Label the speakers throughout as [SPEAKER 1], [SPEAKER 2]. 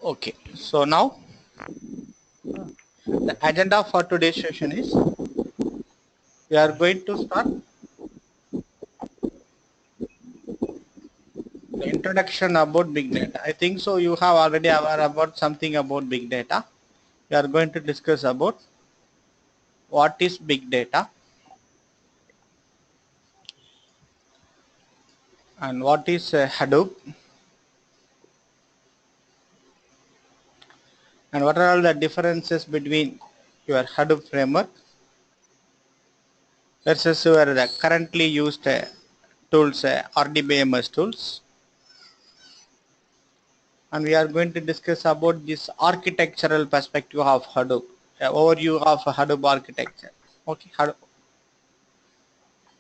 [SPEAKER 1] Okay, so now the agenda for today's session is we are going to start the introduction about big data. I think so you have already aware about something about big data. We are going to discuss about what is big data and what is Hadoop and what are all the differences between your Hadoop framework versus your currently used tools, RDBMS tools. And we are going to discuss about this architectural perspective of Hadoop, overview of Hadoop architecture. Okay, Hadoop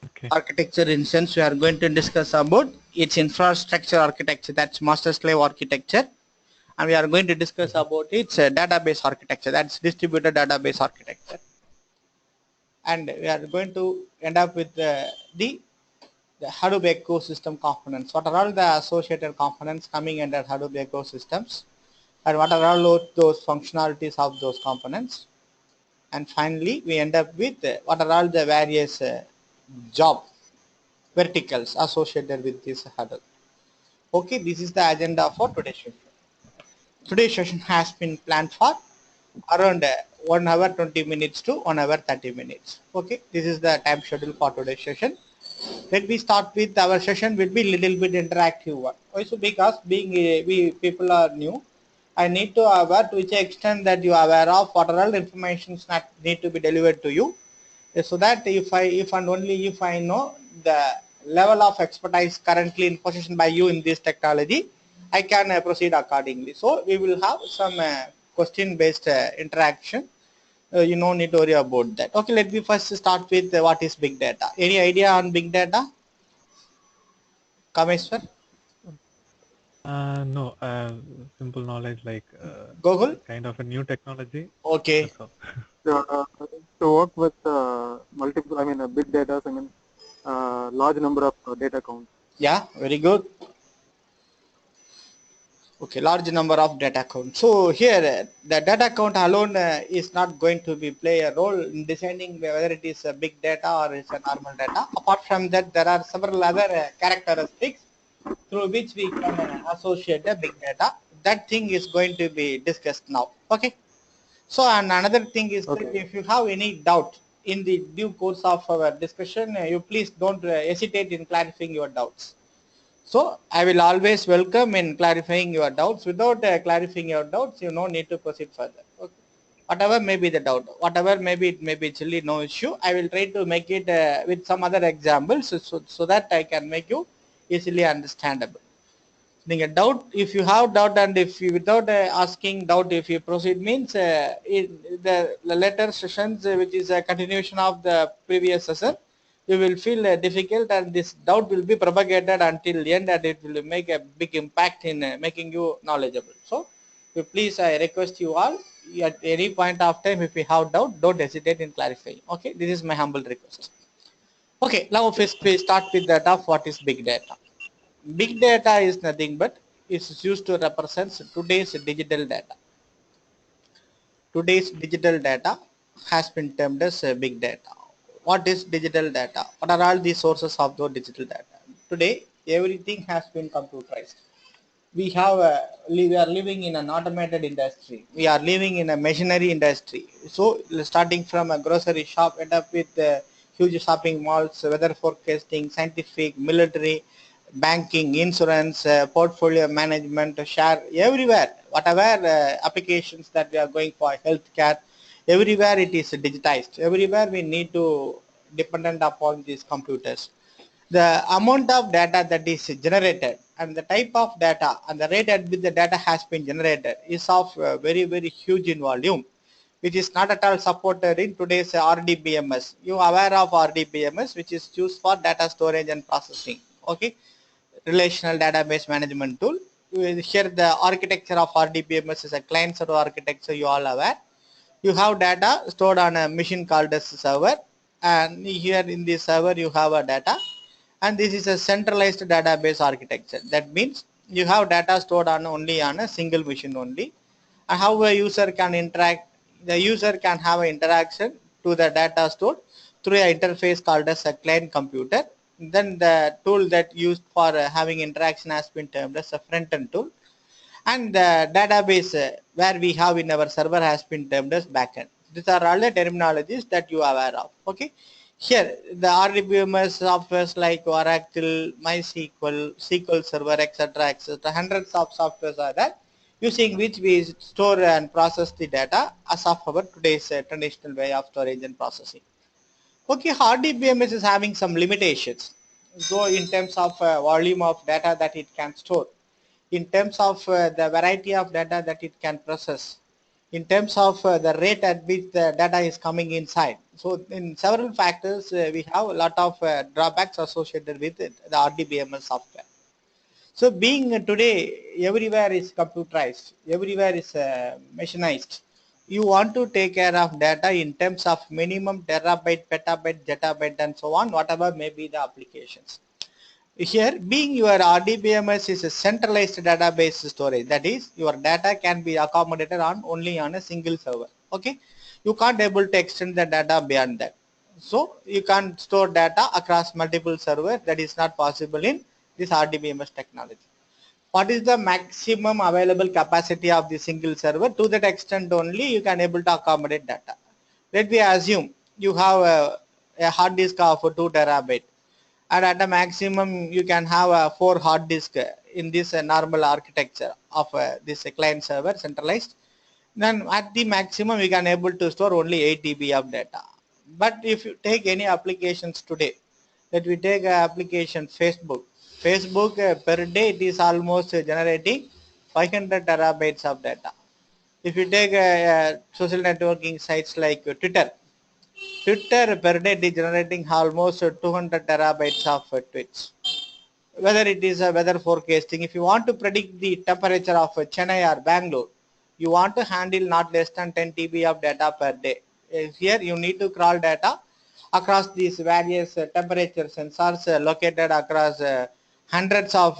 [SPEAKER 2] Okay.
[SPEAKER 1] architecture in sense we are going to discuss about its infrastructure architecture, that's master slave architecture, and we are going to discuss about its database architecture, that's distributed database architecture, and we are going to end up with the Hadoop ecosystem components. What are all the associated components coming under Hadoop ecosystems? And what are all those functionalities of those components? And finally, we end up with what are all the various job verticals associated with this Hadoop. Okay, this is the agenda for today's session. Today's session has been planned for around 1 hour 20 minutes to 1 hour 30 minutes. Okay, this is the time schedule for today's session. Let me start with our session will be little bit interactive one. Also because being we people are new, I need to aware to which extent that you are aware of what are all information that need to be delivered to you, so that if and only if I know the level of expertise currently in possession by you in this technology, I can proceed accordingly. So we will have some question based interaction. You no need to worry about that. Okay, let me first start with what is big data. Any idea on big data, Kameswar?
[SPEAKER 2] No, simple knowledge like
[SPEAKER 1] Google?
[SPEAKER 2] kind of a new technology.
[SPEAKER 1] Okay.
[SPEAKER 2] That's all.
[SPEAKER 3] To work with multiple, big data, large number of data counts.
[SPEAKER 1] Yeah, very good. Okay, large number of data count. So here the data count alone is not going to be play a role in deciding whether it is a big data or it's a normal data. Apart from that, there are several other characteristics through which we can associate the big data. That thing is going to be discussed now. Okay. So and another thing is that
[SPEAKER 3] Okay.
[SPEAKER 1] if you have any doubt in the due course of our discussion, you please don't hesitate in clarifying your doubts. So I will always welcome in clarifying your doubts. Without clarifying your doubts, you no need to proceed further. Okay. Whatever may be the doubt, whatever maybe it may be actually no issue. I will try to make it with some other examples so that I can make you easily understandable. Doubt, if you have doubt and if you without asking doubt if you proceed means the later sessions which is a continuation of the previous session, you will feel difficult and this doubt will be propagated until the end and it will make a big impact in making you knowledgeable. So you please, I request you all, at any point of time if you have doubt, don't hesitate in clarifying. Okay, this is my humble request. Okay, now first we start with that of what is big data. Big data is nothing but is used to represent today's digital data. Today's digital data has been termed as big data. What is digital data? What are all the sources of the digital data? Today, everything has been computerized. We are living in an automated industry. We are living in a machinery industry. So starting from a grocery shop, end up with huge shopping malls, weather forecasting, scientific, military, banking, insurance, portfolio management, share, everywhere. Whatever applications that we are going for, healthcare, everywhere it is digitized. Everywhere we need to dependent upon these computers. The amount of data that is generated and the type of data and the rate at which the data has been generated is of very huge in volume, which is not at all supported in today's RDBMS. You are aware of RDBMS, which is used for data storage and processing. Okay, relational database management tool. Here the architecture of RDBMS is a client server architecture, you all aware. You have data stored on a machine called as server, and here in this server you have a data, and this is a centralized database architecture. That means you have data stored on only on a single machine only, and how a user can interact. The user can have an interaction to the data stored through an interface called as a client computer. Then the tool that used for having interaction has been termed as a front end tool, and the database where we have in our server has been termed as backend. These are all the terminologies that you are aware of. Okay. Here, the RDBMS softwares like Oracle, MySQL, SQL Server, etc., hundreds of softwares are there, using which we store and process the data as of our today's traditional way of storage and processing. Okay, RDBMS is having some limitations. So, in terms of volume of data that it can store, in terms of the variety of data that it can process, in terms of the rate at which the data is coming inside. So in several factors, we have a lot of drawbacks associated with it, the RDBMS software. So being today everywhere is computerized, everywhere is machinized. You want to take care of data in terms of minimum terabyte, petabyte, zettabyte, and so on, whatever may be the applications. Here, being your RDBMS is a centralized database storage. That is, your data can be accommodated on only on a single server. Okay, you can't able to extend the data beyond that. So you can't store data across multiple servers. That is not possible in this RDBMS technology. What is the maximum available capacity of the single server? To that extent only you can able to accommodate data. Let me assume you have a hard disk of 2 terabyte, and at a maximum you can have a 4 hard disk in this normal architecture of this client server centralized. Then at the maximum we can able to store only 8 TB of data. But if you take any applications today, that we take application Facebook per day it is almost generating 500 terabytes of data. If you take social networking sites like Twitter per day is generating almost 200 terabytes of tweets. Whether it is a weather forecasting, if you want to predict the temperature of Chennai or Bangalore, you want to handle not less than 10 TB of data per day. Here you need to crawl data across these various temperature sensors located across hundreds of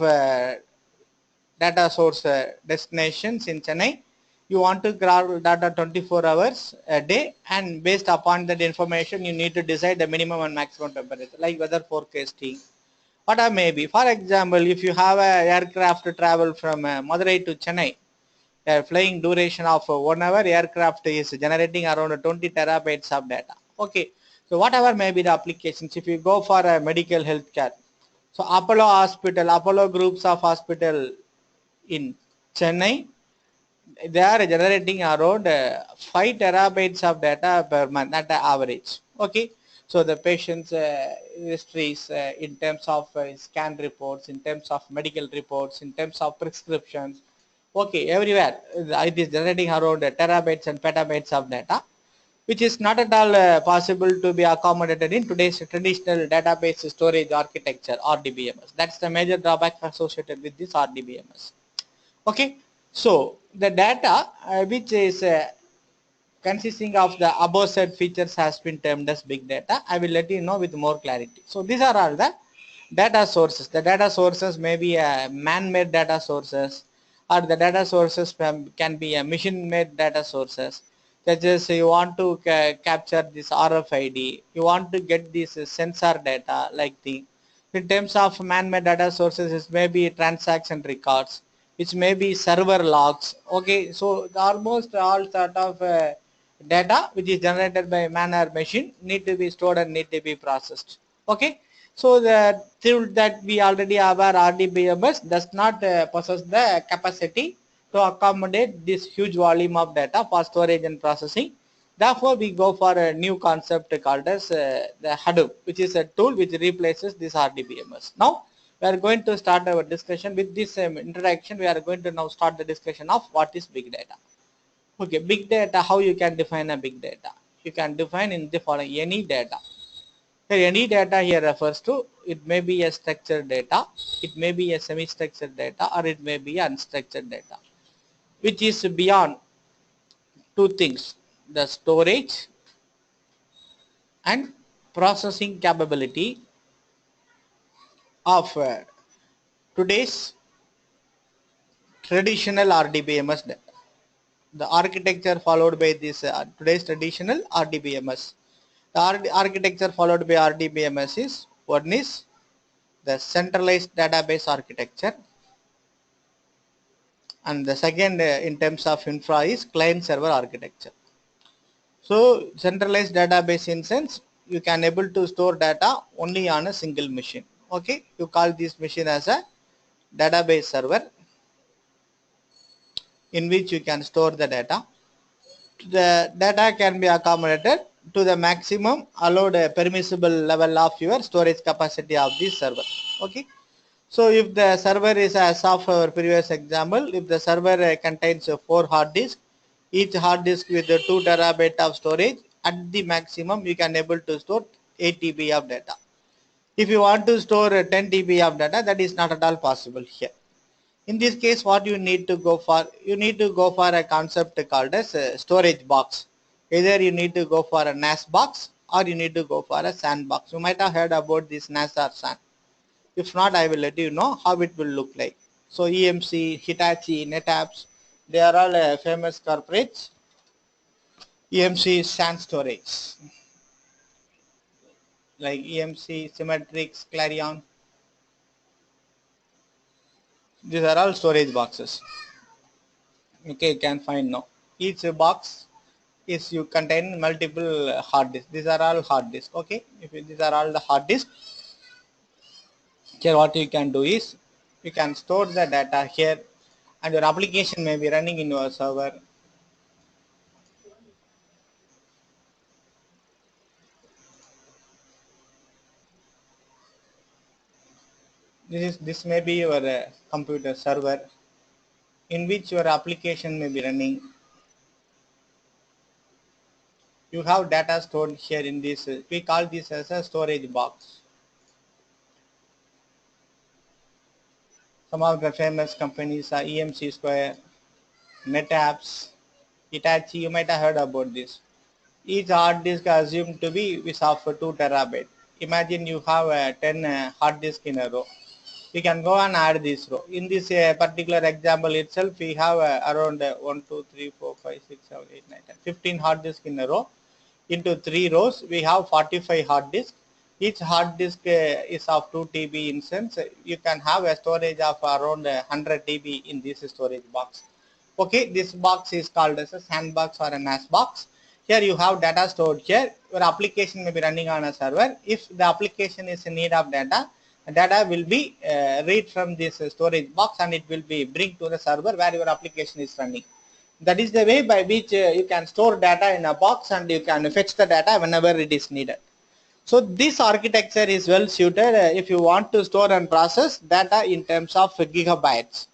[SPEAKER 1] data source destinations in Chennai. You want to grab data 24 hours a day, and based upon that information you need to decide the minimum and maximum temperature, like weather forecasting, whatever may be. For example, if you have a aircraft travel from Madurai to Chennai, a flying duration of 1 hour, aircraft is generating around 20 terabytes of data. Okay, so whatever may be the applications, if you go for a medical health care, so Apollo groups of hospital in Chennai, they are generating around 5 terabytes of data per month at the average. Okay, so the patient's histories in terms of scan reports, in terms of medical reports, in terms of prescriptions, okay, everywhere it is generating around terabytes and petabytes of data, which is not at all possible to be accommodated in today's traditional database storage architecture, RDBMS. That's the major drawback associated with this RDBMS. Okay, so the data which is consisting of the above said features has been termed as big data. I will let you know with more clarity. So these are all the data sources. The data sources may be man-made data sources, or the data sources can be a machine-made data sources. Such as you want to capture this RFID, you want to get this sensor data like the. In terms of man-made data sources, it may be transaction records, which may be server logs. Okay, so almost all sort of data which is generated by man or machine need to be stored and need to be processed. Okay, so the tool that we already have, our RDBMS, does not possess the capacity to accommodate this huge volume of data for storage and processing. Therefore, we go for a new concept called as the Hadoop, which is a tool which replaces this RDBMS. Now, we are going to start our discussion with this introduction. We are going to now start the discussion of what is big data. Okay, big data, how you can define a big data? You can define in the following: any data. Here, any data here refers to, it may be a structured data, it may be a semi-structured data, or it may be unstructured data, which is beyond two things: the storage and processing capability of today's traditional RDBMS data. The architecture followed by this today's traditional RDBMS. The architecture followed by RDBMS is, one is the centralized database architecture, and the second in terms of infra is client server architecture. So centralized database in sense you can able to store data only on a single machine. Okay, you call this machine as a database server in which you can store the data. The data can be accommodated to the maximum allowed permissible level of your storage capacity of this server. Okay, so if the server is, as of our previous example, if the server contains 4 hard disks, each hard disk with 2 terabyte of storage, at the maximum you can able to store 8 TB of data. If you want to store 10 TB of data, that is not at all possible here. In this case, what you need to go for, you need to go for a concept called as a storage box. Either you need to go for a NAS box or you need to go for a SAN box. You might have heard about this NAS or SAN. If not, I will let you know how it will look like. So EMC, Hitachi, NetApps, they are all famous corporates. EMC SAN storage, like EMC, Symmetrix, Clarion. These are all storage boxes. Okay, you can find now. Each box is you contain multiple hard disks. These are all hard disks. Okay, if these are all the hard disks, here what you can do is you can store the data here, and your application may be running in your server. This may be your computer server in which your application may be running. You have data stored here in this. We call this as a storage box. Some of the famous companies are EMC Square, NetApps, Hitachi. You might have heard about this. Each hard disk assumed to be with of 2 terabyte. Imagine you have 10 hard disk in a row. We can go and add this row. In this particular example itself, we have around 1, 2, 3, 4, 5, 6, 7, 8, 9, 10, 15 hard disk in a row. Into 3 rows, we have 45 hard disks. Each hard disk is of 2 TB instance. You can have a storage of around 100 TB in this storage box. Okay, this box is called as a sandbox or a NAS box. Here you have data stored here. Your application may be running on a server. If the application is in need of data, data will be read from this storage box and it will be bring to the server where your application is running. That is the way by which you can store data in a box and you can fetch the data whenever it is needed. So this architecture is well suited if you want to store and process data in terms of gigabytes.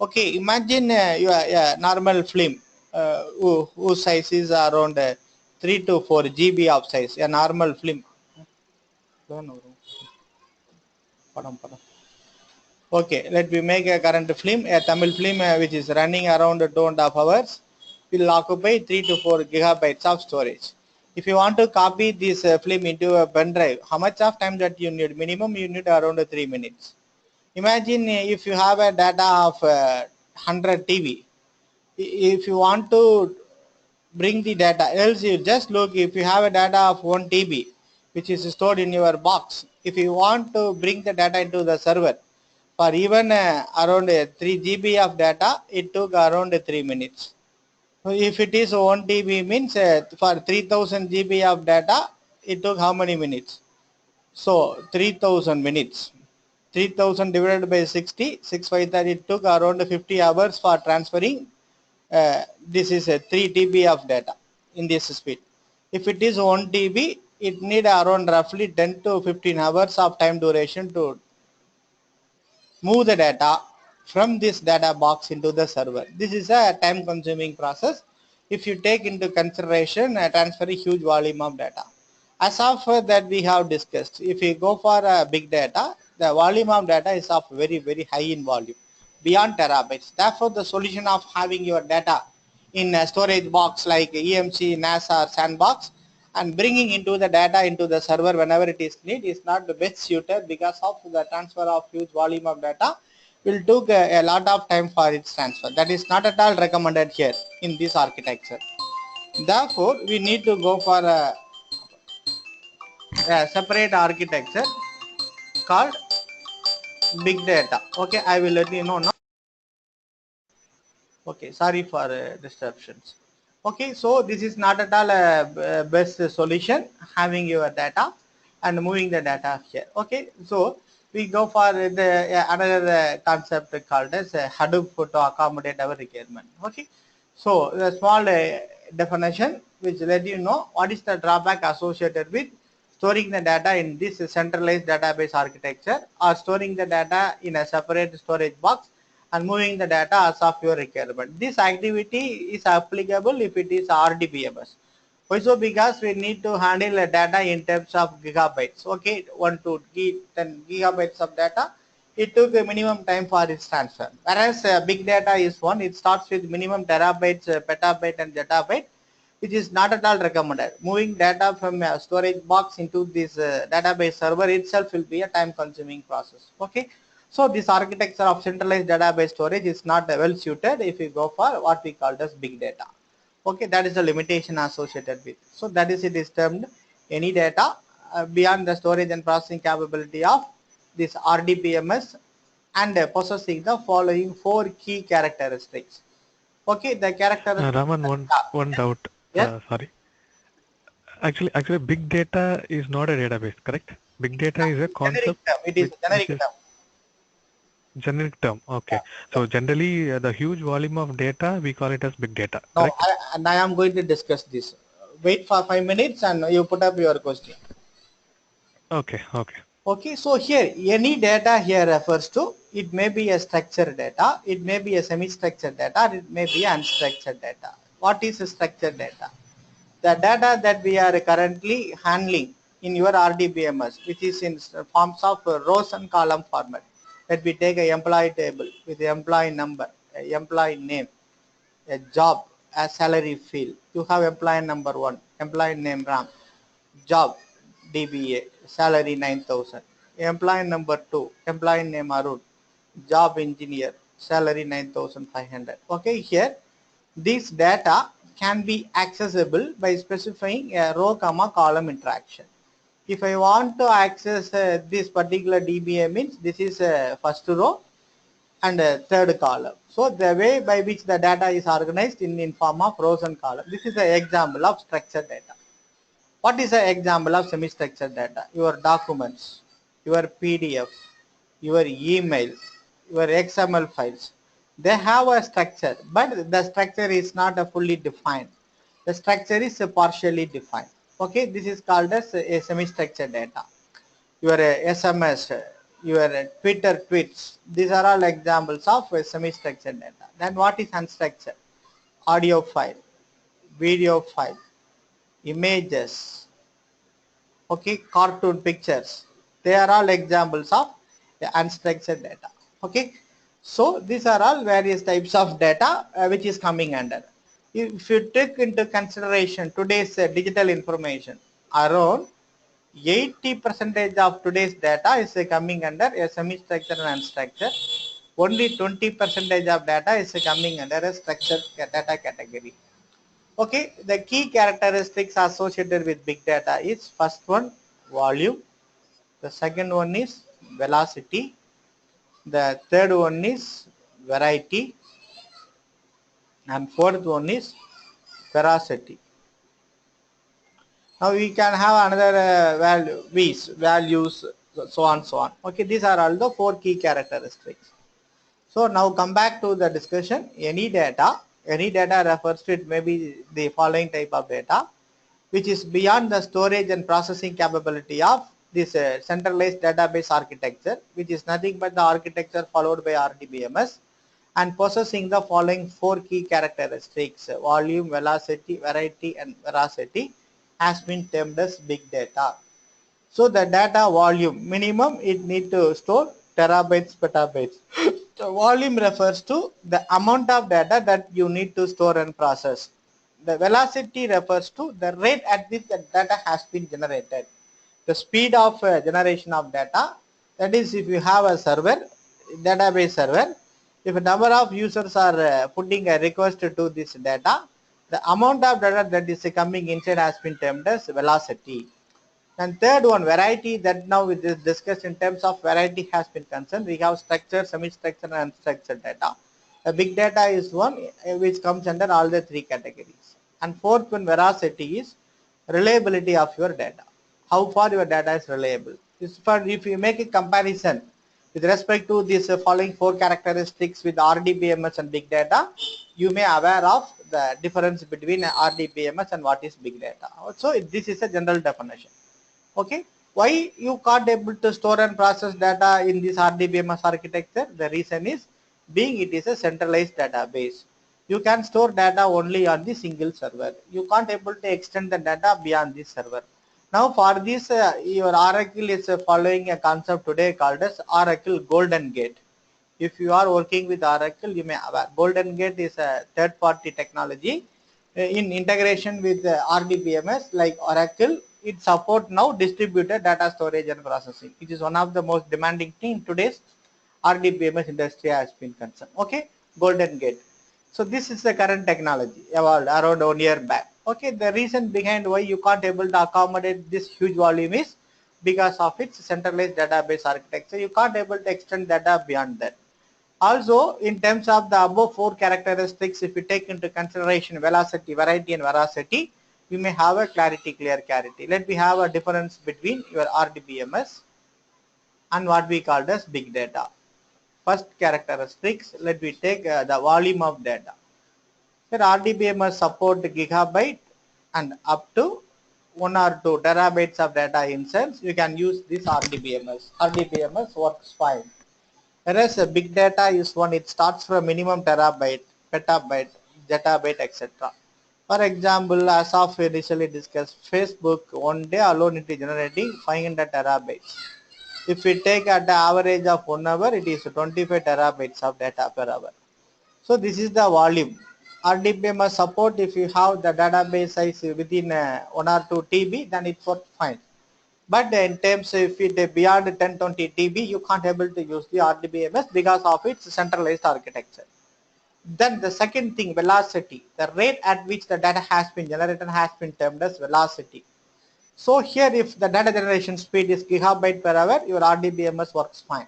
[SPEAKER 1] Okay, imagine your normal film whose size is around 3 to 4 GB of size, a normal film. Okay, let me make a current film, a Tamil film which is running around 2.5 hours, will occupy 3 to 4 gigabytes of storage. If you want to copy this film into a pen drive, how much of time that you need? Minimum you need around 3 minutes. Imagine if you have a data of 100 TB. If you want to bring the data, else you just look, if you have a data of 1 TB which is stored in your box, if you want to bring the data into the server for even around 3 GB of data, it took around 3 minutes. So if it is 1 TB means for 3000 GB of data, it took how many minutes? So 3000 minutes. 3000 divided by 60, 653, it took around 50 hours for transferring. This is a 3 TB of data in this speed. If it is 1 TB, it need around roughly 10 to 15 hours of time duration to move the data from this data box into the server. This is a time consuming process if you take into consideration transfer a huge volume of data. As of that we have discussed, if you go for big data, the volume of data is of very high in volume, beyond terabytes. Therefore, the solution of having your data in a storage box like EMC, NAS or Sandbox and bringing into the data into the server whenever it is needed is not the best suited because of the transfer of huge volume of data will took a lot of time for its transfer. That is not at all recommended here in this architecture. Therefore, we need to go for a separate architecture called big data. Okay, I will let you know now. Okay, sorry for disruptions. Okay, so this is not at all a best solution, having your data and moving the data here. Okay, so we go for the another concept called as Hadoop to accommodate our requirement. Okay, so the small definition which let you know what is the drawback associated with storing the data in this centralized database architecture or storing the data in a separate storage box and moving the data as of your requirement. This activity is applicable if it is RDBMS. Why so? Because we need to handle the data in terms of gigabytes. Okay, 1 to 10 gigabytes of data. It took a minimum time for its transfer. Whereas big data is one, it starts with minimum terabytes, petabyte, and zettabyte, which is not at all recommended. Moving data from a storage box into this database server itself will be a time consuming process. Okay, so this architecture of centralized database storage is not well suited if you go for what we call as big data. Okay, that is the limitation associated with. So that is, it is termed any data beyond the storage and processing capability of this RDBMS and possessing the following four key characteristics. Okay, the characteristics.
[SPEAKER 2] Raman, one doubt.
[SPEAKER 1] Yes.
[SPEAKER 2] Sorry. Actually, big data is not a database, correct? Big data is a
[SPEAKER 1] Generic
[SPEAKER 2] concept
[SPEAKER 1] term. It is
[SPEAKER 2] which
[SPEAKER 1] a generic
[SPEAKER 2] is
[SPEAKER 1] term.
[SPEAKER 2] generic term. Okay.
[SPEAKER 1] Yeah.
[SPEAKER 2] So generally, the huge volume of data, we call it as big data,
[SPEAKER 1] No,
[SPEAKER 2] correct?
[SPEAKER 1] and I am going to discuss this. Wait for 5 minutes and you put up your question.
[SPEAKER 2] Okay. Okay.
[SPEAKER 1] Okay, so here any data here refers to, it may be a structured data, it may be a semi-structured data, or it may be unstructured data. What is a structured data? The data that we are currently handling in your RDBMS, which is in forms of rows and column format. That we take a employee table with the employee number, a employee name, a job, a salary field. You have employee number 1, employee name Ram, job DBA, salary 9,000. Employee number 2, employee name Arun, job engineer, salary 9,500. Okay, here this data can be accessible by specifying a row comma column interaction. If I want to access this particular DBA, means this is first row and third column. So the way by which the data is organized in form of rows and columns. This is an example of structured data. What is an example of semi-structured data? Your documents, your PDF, your email, your XML files. They have a structure, but the structure is not a fully defined. The structure is partially defined. Okay, this is called as a semi-structured data. Your SMS, your Twitter tweets. These are all examples of semi-structured data. Then what is unstructured? Audio file, video file, images, okay, cartoon pictures. They are all examples of unstructured data. Okay, so these are all various types of data which is coming under. If you take into consideration today's digital information, around 80% of today's data is coming under a semi-structured and unstructured. Only 20% of data is coming under a structured data category. Okay, the key characteristics associated with big data is first one, volume, the second one is velocity, the third one is variety, and fourth one is veracity. Now we can have another values, so on, so on. Okay, these are all the four key characteristics. So now come back to the discussion. Any data refers to, it may be the following type of data, which is beyond the storage and processing capability of this centralized database architecture, which is nothing but the architecture followed by RDBMS, and possessing the following four key characteristics: volume, velocity, variety, and veracity, has been termed as big data. So the data volume, minimum it need to store terabytes, petabytes. The volume refers to the amount of data that you need to store and process. The velocity refers to the rate at which the data has been generated. The speed of generation of data, that is, if you have a server, database server, if a number of users are putting a request to this data, the amount of data that is coming inside has been termed as velocity. And third one, variety, that now we discussed in terms of variety has been concerned. We have structured, semi-structured and unstructured data. The big data is one which comes under all the three categories. And fourth one, veracity, is reliability of your data. How far your data is reliable. If you make a comparison with respect to these following four characteristics with RDBMS and big data, you may aware of the difference between RDBMS and what is big data. Also, this is a general definition. Okay, why you can't able to store and process data in this RDBMS architecture? The reason is being it is a centralized database. You can store data only on the single server. You can't able to extend the data beyond this server. Now for this, your Oracle is following a concept today called as Oracle Golden Gate. If you are working with Oracle, you may aware Golden Gate is a third-party technology in integration with RDBMS like Oracle. It supports now distributed data storage and processing. It is one of the most demanding thing in today's RDBMS industry has been concerned. Okay, Golden Gate. So this is the current technology evolved around 1 year back. Okay, the reason behind why you can't able to accommodate this huge volume is because of its centralized database architecture. You can't able to extend data beyond that. Also, in terms of the above four characteristics, if you take into consideration velocity, variety, and veracity, you may have a clear clarity. Let me have a difference between your RDBMS and what we call as big data. First characteristics, let me take the volume of data. Here RDBMS support gigabyte and up to 1 or 2 terabytes of data instance. You can use this RDBMS. RDBMS works fine. Whereas big data is one, it starts from minimum terabyte, petabyte, zettabyte, etc. For example, as of initially discussed, Facebook one day alone it is generating 500 terabytes. If we take at the average of 1 hour, it is 25 terabytes of data per hour. So this is the volume. RDBMS support, if you have the database size within 1 or 2 TB, then it works fine. But in terms if it beyond 1020 TB, you can't able to use the RDBMS because of its centralized architecture. Then the second thing, velocity, the rate at which the data has been generated has been termed as velocity. So here if the data generation speed is gigabyte per hour, your RDBMS works fine.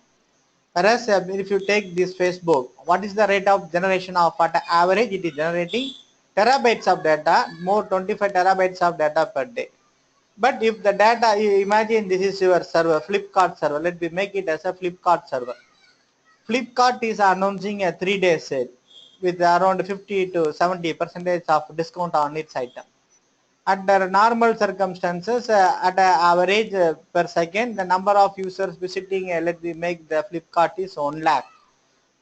[SPEAKER 1] Whereas if you take this Facebook, what is the rate of generation of at average? It is generating terabytes of data, more 25 terabytes of data per day. But if the data, you imagine this is your server, Flipkart server. Let me make it as a Flipkart server. Flipkart is announcing a 3-day sale with around 50 to 70% of discount on its item. Under normal circumstances, at an average per second, the number of users visiting, let me make the Flipkart is 1 lakh.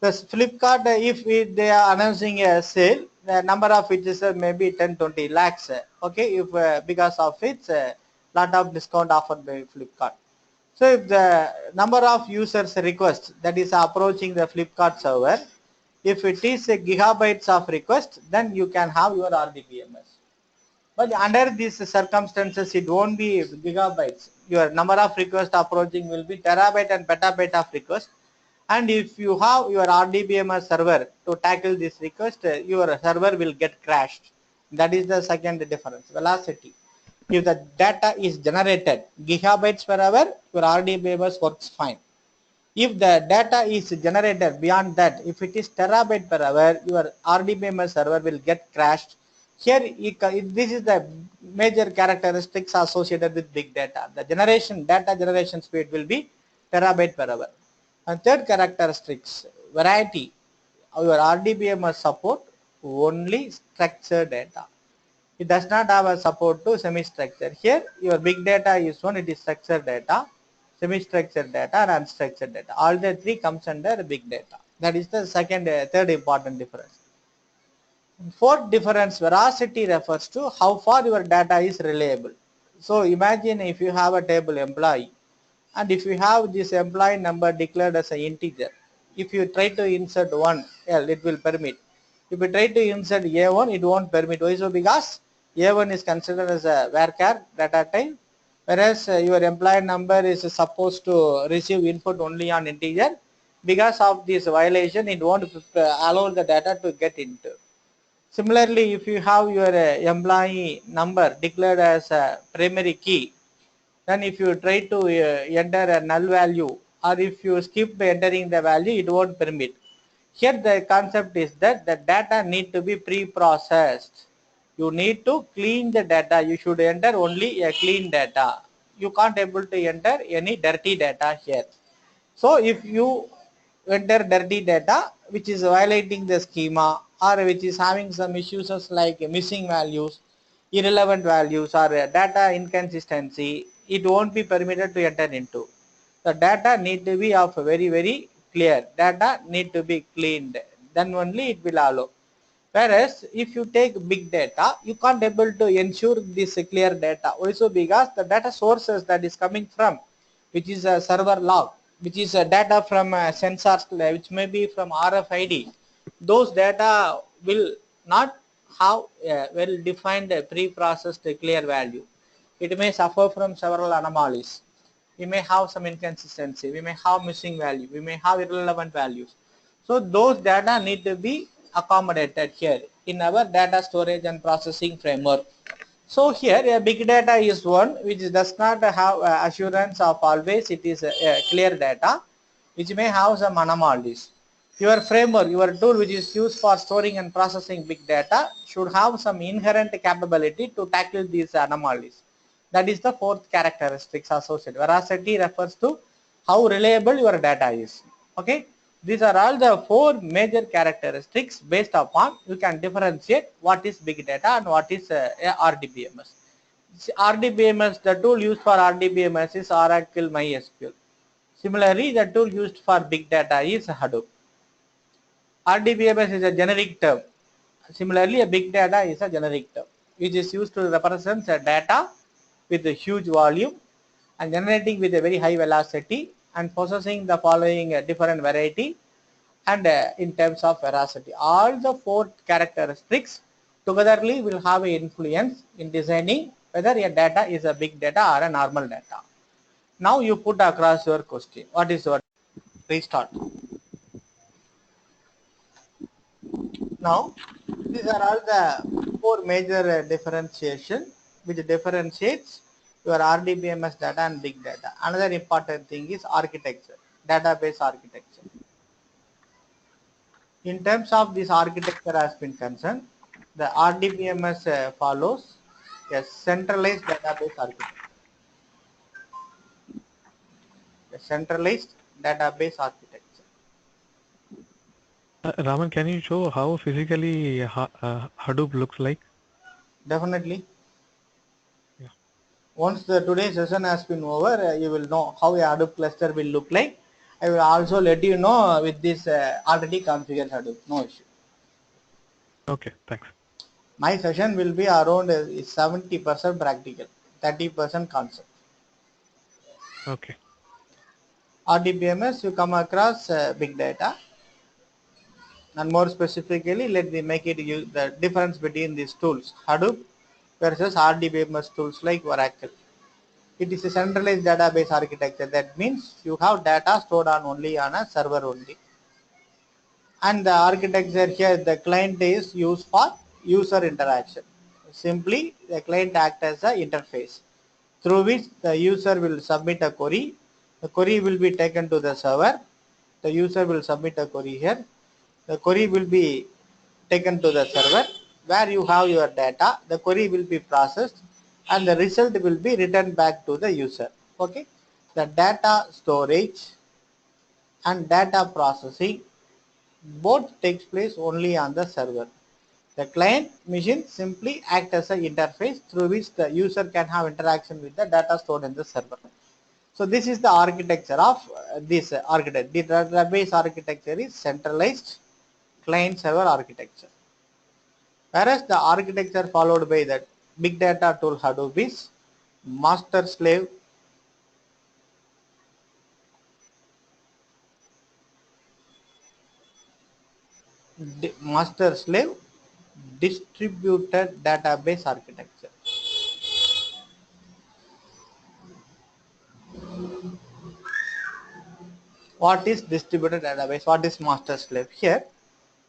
[SPEAKER 1] Plus Flipkart, if they are announcing a sale, the number of users may be 10-20 lakhs. Okay, if because of its lot of discount offered by Flipkart. So if the number of users request that is approaching the Flipkart server, if it is a gigabytes of request, then you can have your RDBMS. But under these circumstances, it won't be gigabytes. Your number of requests approaching will be terabyte and petabyte of request. And if you have your RDBMS server to tackle this request, your server will get crashed. That is the second difference, velocity. If the data is generated gigabytes per hour, your RDBMS works fine. If the data is generated beyond that, if it is terabyte per hour, your RDBMS server will get crashed. Here, this is the major characteristics associated with big data. The data generation speed will be terabyte per hour. And third characteristics, variety. Your RDBMS support only structured data. It does not have a support to semi-structured. Here, your big data is one, it is structured data, semi-structured data, and unstructured data. All the three comes under big data. That is the third important difference. Fourth difference, veracity refers to how far your data is reliable. So imagine if you have a table employee, and if you have this employee number declared as an integer, if you try to insert 1, it will permit. If you try to insert A1, it won't permit. Why so? Because A1 is considered as a varchar data type, whereas your employee number is supposed to receive input only on integer. Because of this violation, it won't allow the data to get into. Similarly, if you have your employee number declared as a primary key, then if you try to enter a null value, or if you skip entering the value, it won't permit. Here the concept is that the data need to be pre-processed. You need to clean the data. You should enter only a clean data. You can't able to enter any dirty data here. So if you enter dirty data which is violating the schema, or which is having some issues like missing values, irrelevant values, or data inconsistency, it won't be permitted to enter into. The data need to be of very clear. Data need to be cleaned. Then only it will allow. Whereas if you take big data, you can't able to ensure this clear data. Also because the data sources that is coming from, which is a server log, which is a data from sensors, which may be from RFID. Those data will not have a well defined pre-processed clear value. It may suffer from several anomalies. We may have some inconsistency, we may have missing value, we may have irrelevant values. So those data need to be accommodated here in our data storage and processing framework. So here a big data is one which does not have assurance of always it is a clear data, which may have some anomalies. Your framework, your tool which is used for storing and processing big data should have some inherent capability to tackle these anomalies. That is the fourth characteristics associated. Veracity refers to how reliable your data is. Okay, these are all the four major characteristics based upon you can differentiate what is big data and what is RDBMS. RDBMS, the tool used for RDBMS is Oracle MySQL. Similarly, the tool used for big data is Hadoop. RDBMS is a generic term. Similarly, a big data is a generic term, which is used to represent a data with a huge volume and generating with a very high velocity and possessing the following different variety and in terms of veracity. All the four characteristics togetherly will have an influence in designing whether a data is a big data or a normal data. Now you put across your question. What is your restart? Now, these are all the four major differentiation which differentiates your RDBMS data and big data. Another important thing is architecture, database architecture. In terms of this architecture has been concerned, the RDBMS follows a centralized database architecture. A centralized database architecture.
[SPEAKER 2] Raman, can you show how physically Hadoop looks like?
[SPEAKER 1] Definitely.
[SPEAKER 2] Yeah.
[SPEAKER 1] Once the today's session has been over, you will know how a Hadoop cluster will look like. I will also let you know with this already configured Hadoop. No issue.
[SPEAKER 2] Okay, thanks.
[SPEAKER 1] My session will be around 70% practical, 30% concept.
[SPEAKER 2] Okay.
[SPEAKER 1] RDBMS, you come across big data, and more specifically, let me make it use the difference between these tools, Hadoop versus RDBMS tools like Oracle. It is a centralized database architecture. That means you have data stored on only on a server only. And the architecture here, the client is used for user interaction. Simply, the client acts as an interface through which the user will submit a query. The query will be taken to the server. The user will submit a query here. The query will be taken to the server where you have your data. The query will be processed and the result will be returned back to the user. Okay. The data storage and data processing both takes place only on the server. The client machine simply acts as an interface through which the user can have interaction with the data stored in the server. So this is the architecture of this architecture. The database architecture is centralized client server architecture. Whereas the architecture followed by the big data tool Hadoop is master slave master slave distributed database architecture. What is distributed database? What is master slave? Here,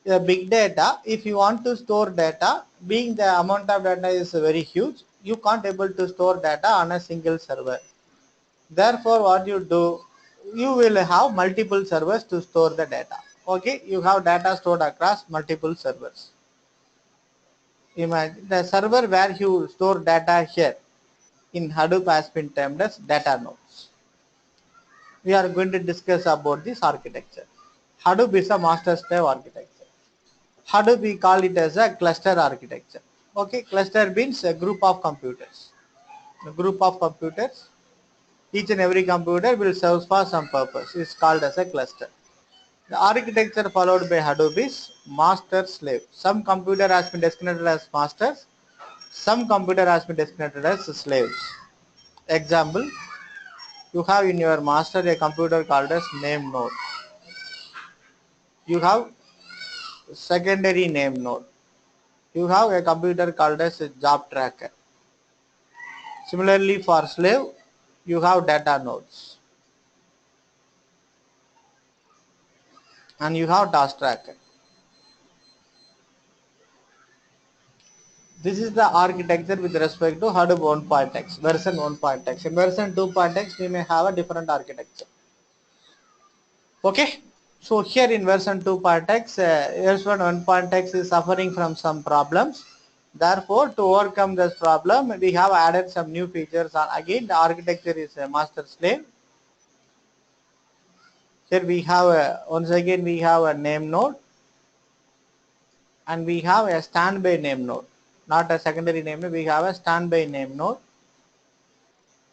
[SPEAKER 1] the big data, if you want to store data, being the amount of data is very huge, you can't able to store data on a single server. Therefore, what you do, you will have multiple servers to store the data. Okay, you have data stored across multiple servers. Imagine the server where you store data here in Hadoop has been termed as data nodes. We are going to discuss about this architecture. Hadoop is a master slave architecture. Hadoop we call it as a cluster architecture. Okay, cluster means a group of computers. A group of computers, each and every computer will serve for some purpose. It's called as a cluster. The architecture followed by Hadoop is master slave. Some computer has been designated as masters, some computer has been designated as slaves. Example, you have in your master a computer called as name node. You have secondary name node. You have a computer called as a job tracker. Similarly for slave, you have data nodes and you have task tracker. This is the architecture with respect to Hadoop 1.x, version 1.x. In version 2.x, we may have a different architecture. Okay, so here in version 2.x, version 1.x is suffering from some problems. Therefore, to overcome this problem, we have added some new features. Again, the architecture is a master slave. Here we have once again we have a name node and we have a standby name node, not a secondary name node. We have a standby name node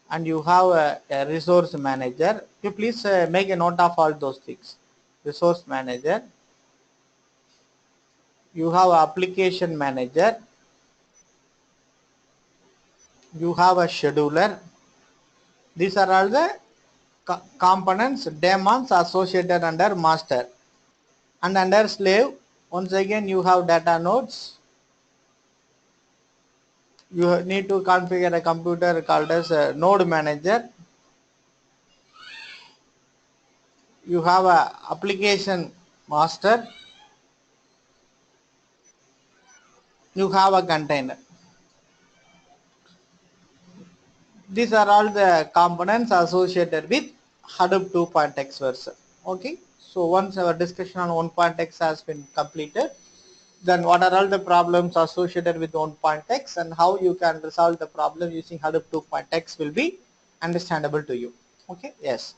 [SPEAKER 1] and you have a resource manager. You please make a note of all those things. Resource manager. You have application manager. You have a scheduler. These are all the components, daemons associated under master. And under slave, once again you have data nodes. You need to configure a computer called as a node manager. You have a application master. You have a container. These are all the components associated with Hadoop 2.x version. Okay, so once our discussion on 1.x has been completed, then what are all the problems associated with 1.x and how you can resolve the problem using Hadoop 2.x will be understandable to you. Okay, yes,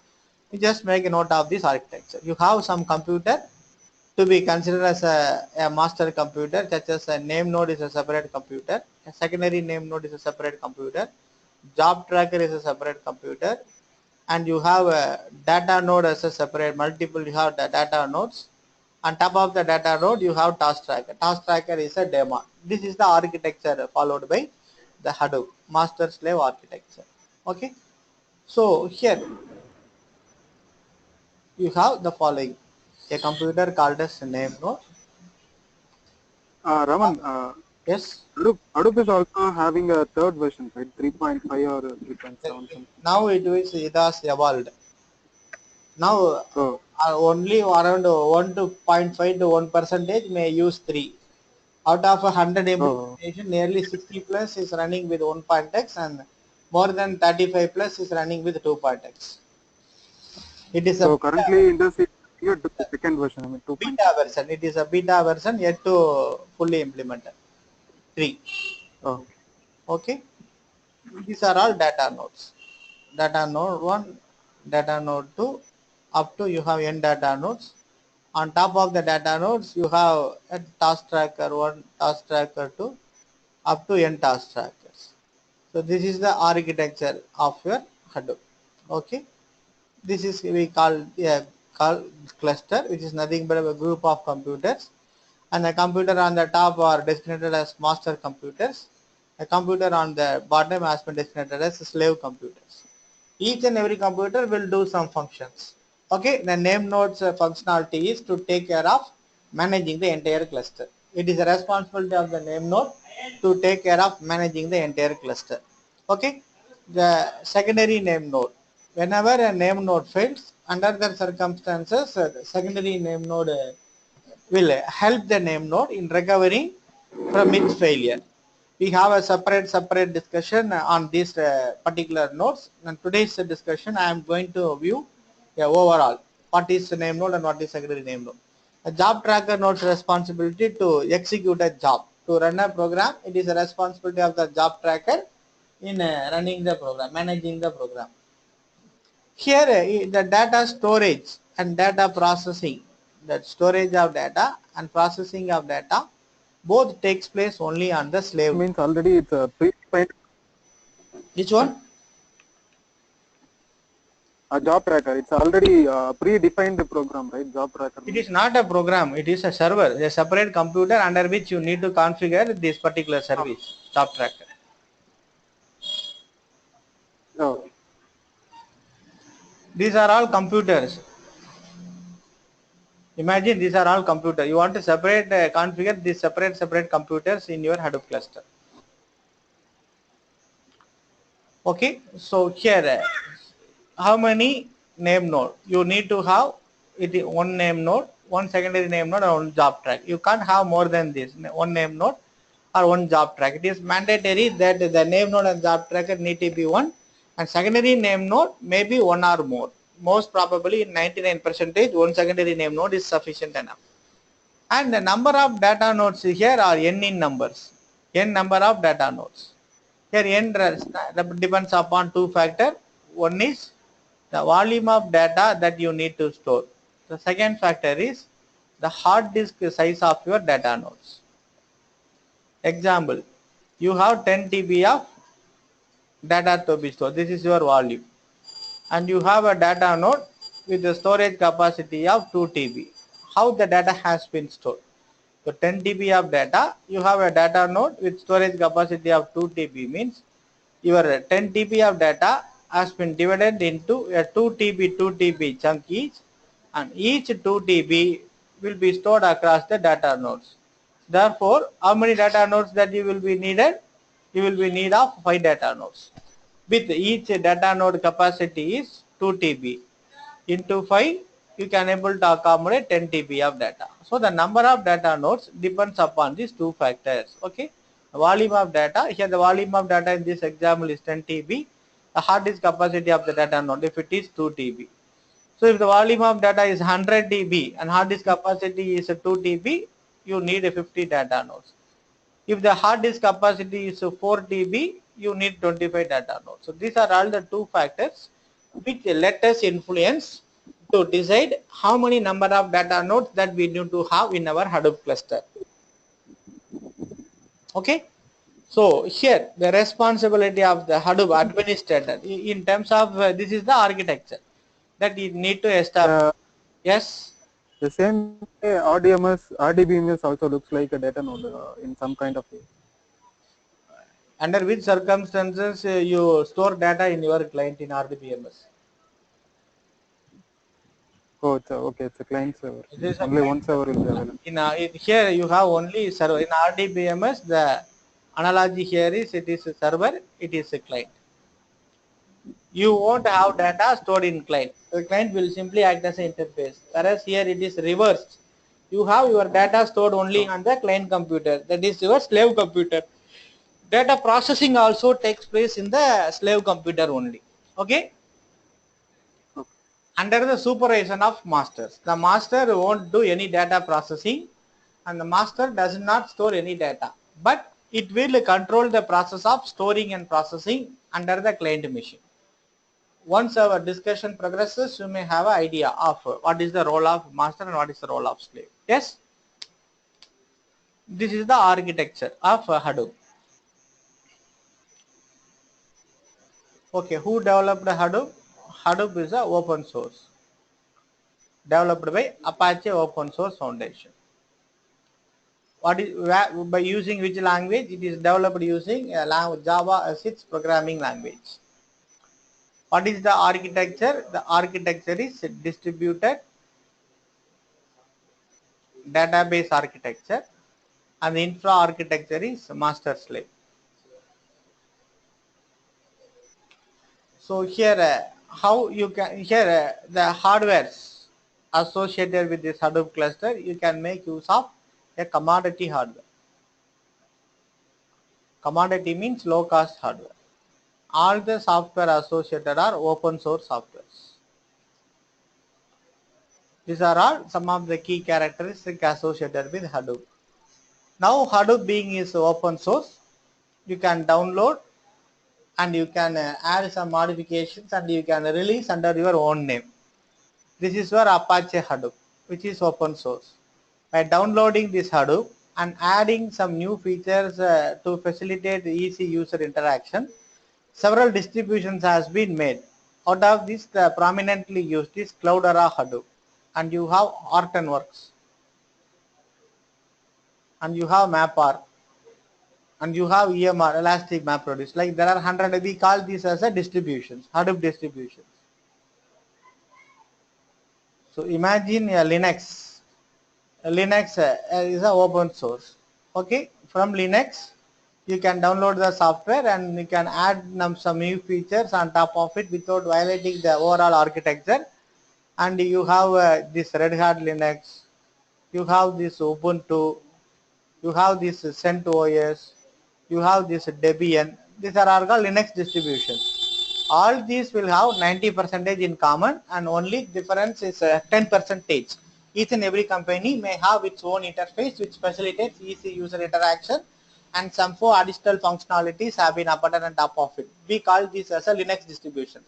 [SPEAKER 1] you just make a note of this architecture. You have some computer to be considered as a master computer, such as a name node is a separate computer, a secondary name node is a separate computer, job tracker is a separate computer, and you have a data node as a separate multiple. You have the data nodes. On top of the data node, you have task tracker. Task tracker is a daemon. This is the architecture followed by the Hadoop master slave architecture. Okay, so here you have the following: a computer called as name node.
[SPEAKER 3] Raman,
[SPEAKER 1] Yes.
[SPEAKER 3] Hadoop is also having a third version, right? 3.5 or 3.7 something.
[SPEAKER 1] Now it has evolved. Now
[SPEAKER 3] Oh,
[SPEAKER 1] only around 1 to 0.5 to 1% may use 3. Out of 100
[SPEAKER 3] oh.
[SPEAKER 1] implementation, nearly 60 plus is running with 1.x and more than 35 plus is running with 2.x. It is a
[SPEAKER 3] So currently in this, you took the second version, I mean 2.5.
[SPEAKER 1] beta version. It is a beta version yet to fully implement. 3.
[SPEAKER 3] Oh,
[SPEAKER 1] Okay. These are all data nodes. Data node 1, data node 2, up to you have n data nodes. On top of the data nodes, you have a task tracker 1, task tracker 2, up to n task trackers. So this is the architecture of your Hadoop. Okay. This is we call cluster, which is nothing but a group of computers, and the computer on the top are designated as master computers. A computer on the bottom has been designated as slave computers. Each and every computer will do some functions. Okay, the name node's functionality is to take care of managing the entire cluster. It is the responsibility of the name node to take care of managing the entire cluster. Okay, the secondary name node. Whenever a name node fails Under the circumstances, the secondary name node will help the name node in recovering from its failure. We have a separate discussion on these particular nodes. And today's discussion, I am going to view overall what is the name node and what is secondary name node. A job tracker node's responsibility to execute a job. To run a program, it is a responsibility of the job tracker in running the program, managing the program. Here, the data storage and data processing, that storage of data and processing of data, both takes place only on the slave.
[SPEAKER 3] Means already it's a predefined.
[SPEAKER 1] Which one?
[SPEAKER 3] A job tracker. It's already predefined program, right? Job tracker.
[SPEAKER 1] It is not a program. It is a server, a separate computer under which you need to configure this particular service, job tracker.
[SPEAKER 3] Oh.
[SPEAKER 1] These are all computers. Imagine these are all computers. You want to separate, configure these separate computers in your Hadoop cluster. Okay, so here, how many name node? You need to have it one name node, one secondary name node, and one job track. You can't have more than this, one name node or one job track. It is mandatory that the name node and job tracker need to be one, and secondary name node may be one or more. Most probably in 99%, one secondary name node is sufficient enough. And the number of data nodes here are n in numbers, n number of data nodes. Here n depends upon two factors. One is the volume of data that you need to store. The second factor is the hard disk size of your data nodes. Example, you have 10 TB of data to be stored. This is your volume. And you have a data node with a storage capacity of 2 TB. How the data has been stored? So 10 TB of data, you have a data node with storage capacity of 2 TB, means your 10 TB of data has been divided into a 2 TB chunk each, and each 2 TB will be stored across the data nodes. Therefore, how many data nodes that you will be needed? You will be need of 5 data nodes. With each data node capacity is 2 TB. Into 5, you can able to accommodate 10 TB of data. So the number of data nodes depends upon these two factors. Okay, the volume of data, here the volume of data in this example is 10 TB. The hard disk capacity of the data node, if it is 2 TB. So if the volume of data is 100 TB and hard disk capacity is 2 TB, you need 50 data nodes. If the hard disk capacity is 4 TB, you need 25 data nodes. So these are all the two factors which let us influence to decide how many number of data nodes that we need to have in our Hadoop cluster. Okay. So here the responsibility of the Hadoop administrator in terms of this is the architecture that you need to establish. Yes.
[SPEAKER 3] The same way RDBMS also looks like a data node in some kind of way.
[SPEAKER 1] Under which circumstances you store data in your client in RDBMS?
[SPEAKER 3] Oh, it's okay. It's a client server.
[SPEAKER 1] It is a
[SPEAKER 3] Only
[SPEAKER 1] client
[SPEAKER 3] one server will be available.
[SPEAKER 1] here you have only server. In RDBMS, the analogy here is it is a server, it is a client. You won't have data stored in client. The client will simply act as an interface. Whereas here it is reversed. You have your data stored only on the client computer. That is your slave computer. Data processing also takes place in the slave computer only. Okay. Under the supervision of masters. The master won't do any data processing and the master does not store any data, but it will control the process of storing and processing under the client machine. Once our discussion progresses, you may have an idea of what is the role of master and what is the role of slave. Yes, this is the architecture of Hadoop. Okay, who developed Hadoop? Hadoop is a open source developed by Apache Open Source Foundation. What is by using which language? It is developed using a Java 6 programming language. What is the architecture? The architecture is distributed database architecture and the infra architecture is master slave. So here how you can here the hardwares associated with this Hadoop cluster, you can make use of a commodity hardware. Commodity means low cost hardware. All the software associated are open source softwares. These are all some of the key characteristics associated with Hadoop. Now Hadoop being is open source, you can download and you can add some modifications and you can release under your own name. This is your Apache Hadoop, which is open source. By downloading this Hadoop and adding some new features to facilitate easy user interaction, several distributions has been made. Out of this, the prominently used is Cloudera Hadoop, and you have Hortonworks, and you have MapR, and you have EMR, Elastic MapReduce. Like there are 100, we call these as a distributions, Hadoop distributions. So imagine a Linux. Linux is a open source. Okay, from Linux you can download the software and you can add some new features on top of it without violating the overall architecture. And you have this Red Hat Linux, you have this Ubuntu, you have this CentOS, you have this Debian. These are all called Linux distributions. All these will have 90% in common, and only difference is 10%. Each and every company may have its own interface which facilitates easy user interaction, and some 4 additional functionalities have been added on top of it. We call this as a Linux distribution.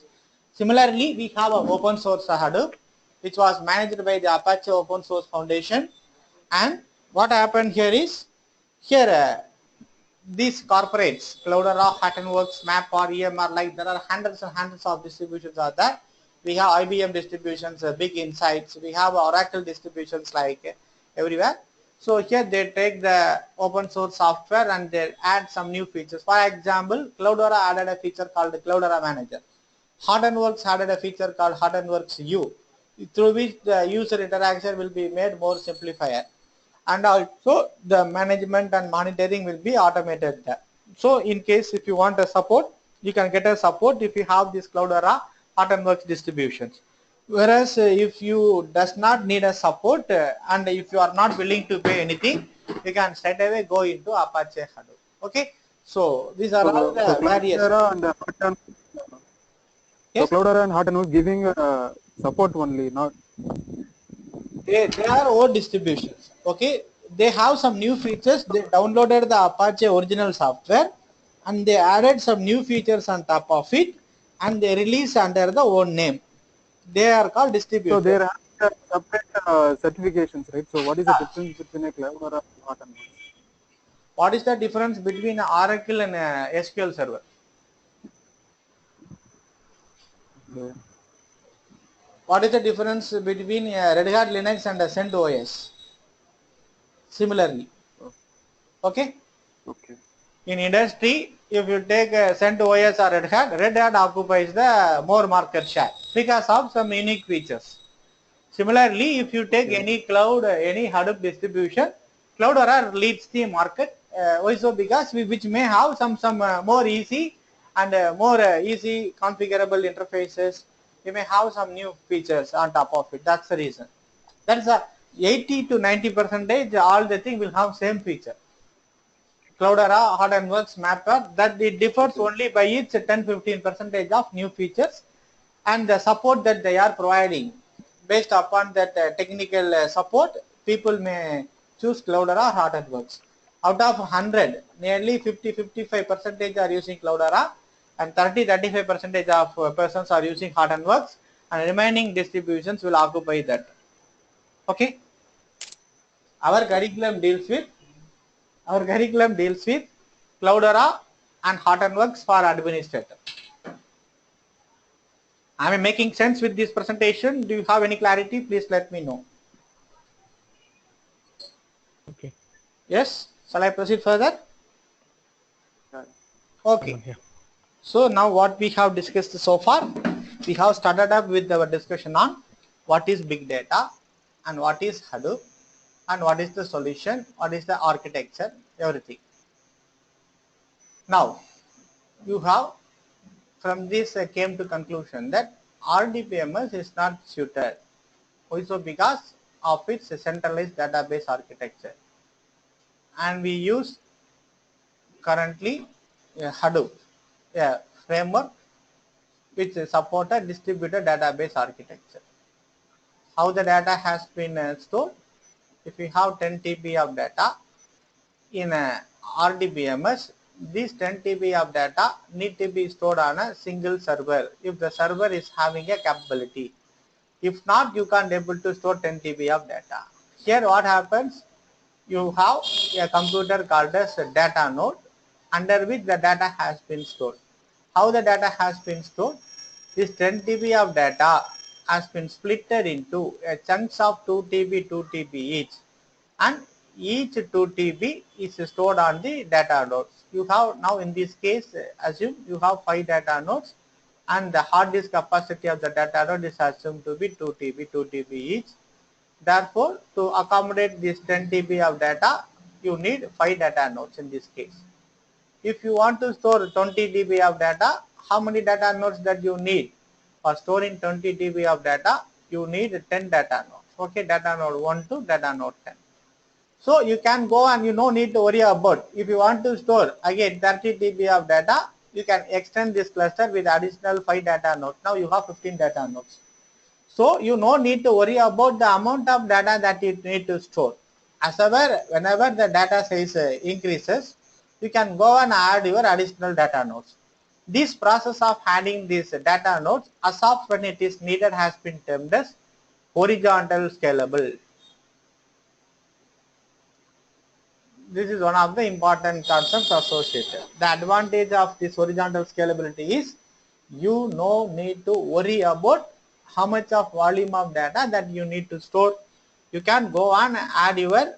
[SPEAKER 1] Similarly, we have an open source Hadoop, which was managed by the Apache Open Source Foundation. And what happened here is, here these corporates, Cloudera, Hortonworks, MapR, EMR, like there are hundreds and hundreds of distributions are there. We have IBM distributions, Big Insights. We have Oracle distributions like everywhere. So here they take the open source software and they add some new features. For example, Cloudera added a feature called the Cloudera Manager. Hortonworks added a feature called Hortonworks U, through which the user interaction will be made more simplified, and also the management and monitoring will be automated there. So in case if you want a support, you can get a support if you have this Cloudera Hortonworks distributions. Whereas if you does not need a support and if you are not willing to pay anything, you can straight away go into Apache Hadoop. Okay, so these are all
[SPEAKER 3] So
[SPEAKER 1] the various.
[SPEAKER 3] Cloudera and Horton,
[SPEAKER 1] Yes,
[SPEAKER 3] so Cloudera and Horton was giving support only, not.
[SPEAKER 1] they are old distributions. Okay, they have some new features. They downloaded the Apache original software and they added some new features on top of it, and they release under the own name. They are called
[SPEAKER 3] So
[SPEAKER 1] distributors.
[SPEAKER 3] there are separate certifications, right? So what is the difference between a Cloudera and Horton?
[SPEAKER 1] What is the difference between Oracle and SQL Server?
[SPEAKER 3] Okay.
[SPEAKER 1] What is the difference between Red Hat Linux and CentOS? Similarly, okay.
[SPEAKER 3] Okay.
[SPEAKER 1] In industry, if you take CentOS or Red Hat occupies the more market share because of some unique features. Similarly, if you take
[SPEAKER 3] Okay.
[SPEAKER 1] any cloud, any Hadoop distribution, Cloudera leads the market. Also because which may have some more easy and more easy configurable interfaces. You may have some new features on top of it. That's the reason. That's a 80 to 90%. All the thing will have same feature. Cloudera, Hortonworks, MapR, that it differs only by its 10-15% of new features and the support that they are providing. Based upon that technical support, people may choose Cloudera or Hortonworks. Out of 100, nearly 50-55% are using Cloudera and 30-35% of persons are using Hortonworks, and remaining distributions will occupy that. Okay, our curriculum deals with Cloudera and Hortonworks for administrator. Am I making sense with this presentation? Do you have any clarity? Please let me know.
[SPEAKER 2] Okay.
[SPEAKER 1] Yes? Shall I proceed further?
[SPEAKER 3] Yeah.
[SPEAKER 1] Okay.
[SPEAKER 2] Yeah.
[SPEAKER 1] So now what we have discussed so far, we have started up with our discussion on what is big data and what is Hadoop and what is the solution, what is the architecture, everything. Now, you have from this came to conclusion that RDBMS is not suited. Also because of its centralized database architecture. And we use currently Hadoop, a framework which support a distributed database architecture. How the data has been stored? If we have 10 TB of data in a RDBMS, these 10 TB of data need to be stored on a single server if the server is having a capability. If not, you can't able to store 10 TB of data. Here what happens? You have a computer called as a data node under which the data has been stored. How the data has been stored? This 10 TB of data has been splitted into a chunks of 2 TB, 2 TB each, and each 2 TB is stored on the data nodes. You have now in this case, assume you have 5 data nodes and the hard disk capacity of the data node is assumed to be 2 TB, 2 TB each. Therefore, to accommodate this 10 TB of data, you need 5 data nodes in this case. If you want to store 20 TB of data, how many data nodes that you need? For storing 20 TB of data, you need 10 data nodes. Okay, data node 1 to data node 10. So you can go and you no need to worry about. If you want to store again 30 TB of data, you can extend this cluster with additional 5 data nodes. Now you have 15 data nodes. So you no need to worry about the amount of data that you need to store. As ever, whenever the data size increases, you can go and add your additional data nodes. This process of adding these data nodes as of when it is needed has been termed as horizontal scalable. This is one of the important concepts associated. The advantage of this horizontal scalability is you no need to worry about how much of volume of data that you need to store. You can go on and add your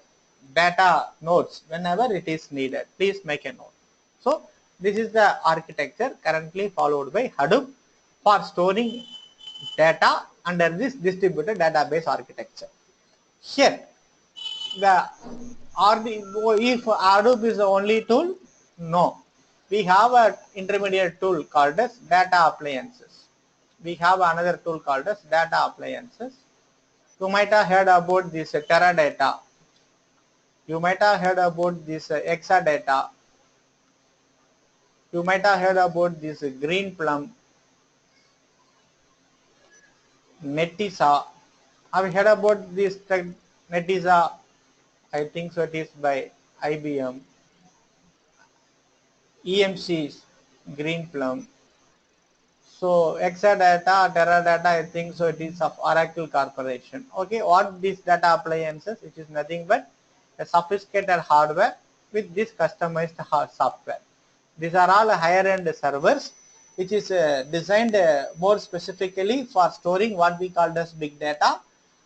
[SPEAKER 1] data nodes whenever it is needed. Please make a note. So this is the architecture currently followed by Hadoop for storing data under this distributed database architecture. Here the if Hadoop is the only tool, no. We have an intermediate tool called as data appliances. We have another tool called as data appliances. You might have heard about this Teradata. You might have heard about this Exadata. You might have heard about this Green Plum, Netisa. Have you heard about this Netisa? I think so. It is by IBM. EMC's Green Plum. So Exadata, Teradata, I think so it is of Oracle Corporation. Okay, what these data appliances? It is nothing but a sophisticated hardware with this customized software. These are all higher end servers which is designed more specifically for storing what we call as big data,